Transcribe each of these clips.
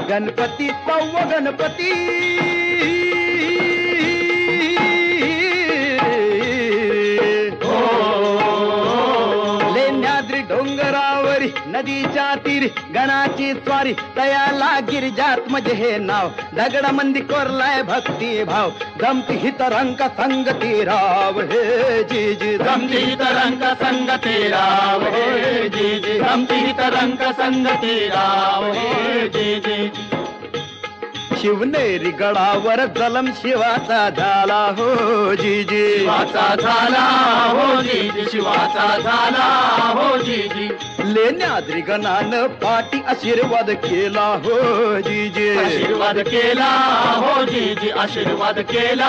गणपती सव्व गणपती लेण्याद्री डोंगरावरी नदीच्या तीरी गणाची स्वारी तयाला गिरिजात म्हणजे हे नाव दगडामंदी कोरलाय भक्ती भाव गमती हित रंग संगती राव हे जी जी गमती हित रंग संगती राव हे जी जी गमती हित रंग संगती राव हे जी जी शिवनेरी गडावर जलम शिवाचा झाला हो जी जी शिवाचा झाला हो जी जी शिवाचा झाला हो जी जी लेण्याद्री गणानं पाठी आशीर्वाद केला हो जी जी आशीर्वाद केला हो जी जी आशीर्वाद केला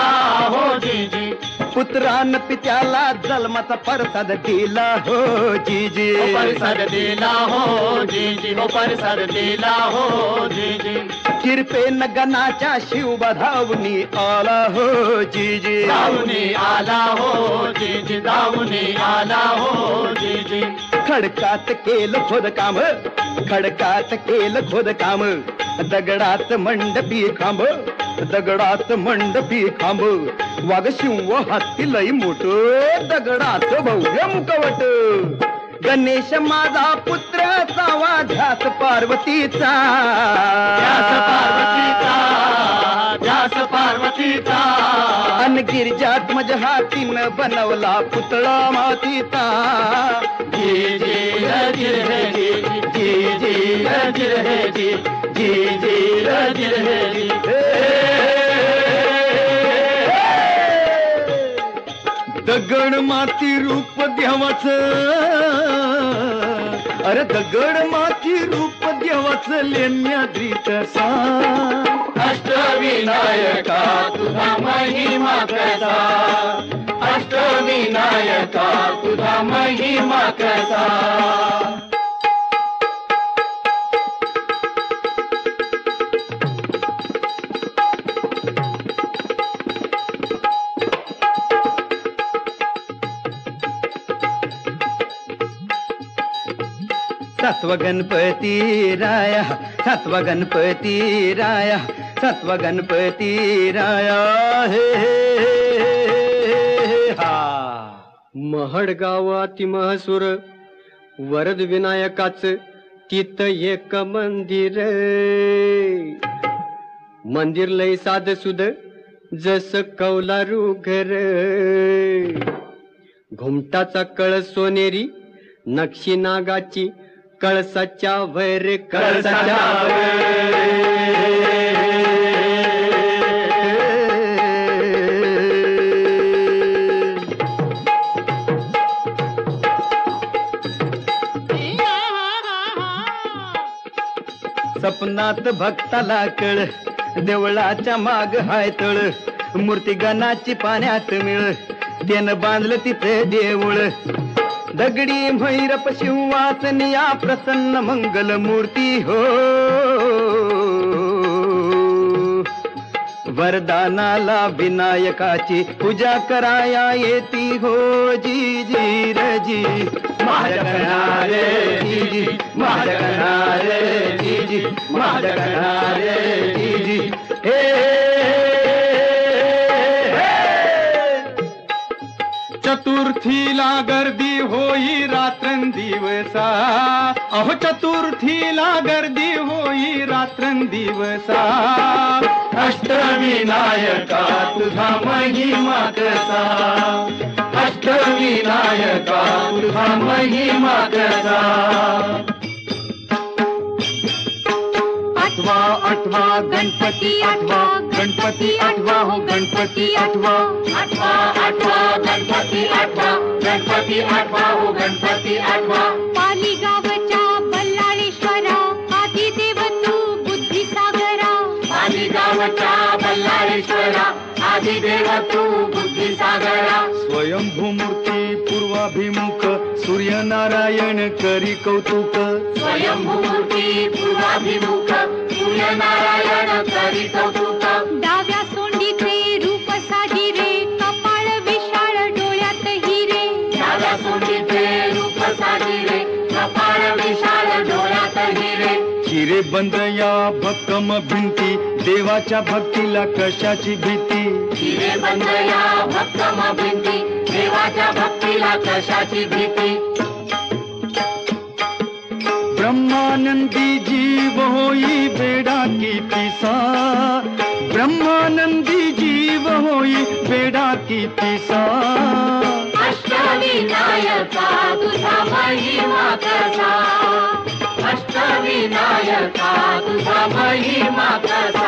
हो जी जी पुत्रान पित्याला जन्माचा प्रसाद दिला हो जी जी प्रसाद दिला हो जी जी हो प्रसाद दिला हो जी जी कृपेन गणाच्या शिव धावणी आला हो जी जी धावणी आला हो जी जी धावणी आला हो जी जी खडकात केलं खोदकाम खडकात केलं खोदकाम दगडात मंडपी खांब दगडात मंडपी खांब वाघ शिव हत्ती लई मोठ दगडात भव्य मुखवट गणेश माझा पुत्र सावा ध्यास पार्वतीचा ध्यास पार्वतीचा अन गिरिजात मज हातीनं बनवला पुतळा मातीचा जी जी रजिर है जी जी जी रजिर है जी जी जी रजिर है जी दगड माती रूप देवाच अरे दगड माती रूप देवाच लेण्याद्रीत सा अष्टविनायका तुझा महिमा कसा अष्टविनायका तुझा महिमा कसा सत्व गणपती राया सत्व गणपती राया सत्व गणपती राया हे हा महड गावाती महसूर वरद विनायकाच तिथ एक मंदिर मंदिर लय साध सुद जस कौलारू घर घुमटाचा कळस सोनेरी नक्षी नागाची कळसाच्या वर कळसाच्या सपनात भक्ताला कळ देवळाच्या माग हाय तळ मूर्ती गणाची पाण्यात मिळ त्यानं बांधलं तिथे देऊळ दगडी भैरप शिवासनिया प्रसन्न मंगल मूर्ती हो वरदानाला विनायकाची पूजा कराया येती हो जी जी रजी महाजगणारे जी जी महाजगणारे जी जी महाजगणारे जी जी चतुर्थीला गर्दी होई रात्रंदिवसा अहो चतुर्थीला गर्दी होई रात्रंदिवसा अष्टविनायका तुझा महिमा कसा अष्टविनायका तुझा महिमा कसा आठवा आठवा गणपती आठवा गणपती आठवा हो गणपती आठवा आठवा आठवा गणपती आठवा गणपती आठवा हो गणपती आठवा पाली गावच्या बल्लाळेश्वरा आदी देव तू बुद्धी सागरा पाली गावच्या बल्लाळेश्वरा आदी देव तू बुद्धी सागरा स्वयंभूमूर्ती पूर्वाभिमुख सूर्यनारायण करी कौतुक स्वयंभूमूर्ती पूर्वाभिमुख सूर्यनारायण करी कौतुक डाव्या सोंडीचे रूप साजिरे कपाळ विशाळ डोळ्यात हिरे डाव्या सोंडीचे रूप साजिरे कपाळ विशाळ हिरे बंद या भक्कम भिंती, देवाच्या भक्तीला कशाची भीती. हिरे बंद या भक्कम भिंती, देवाच्या भक्तीला कशाची भीती. ब्रह्मानंदी जीव होई बेडा की पिसा, ब्रह्मानंदी जीव होई बेडा की पिसा. अष्टविनायका तुझा महिमा कसा, अष्टविनायका तुझा महिमा कसा.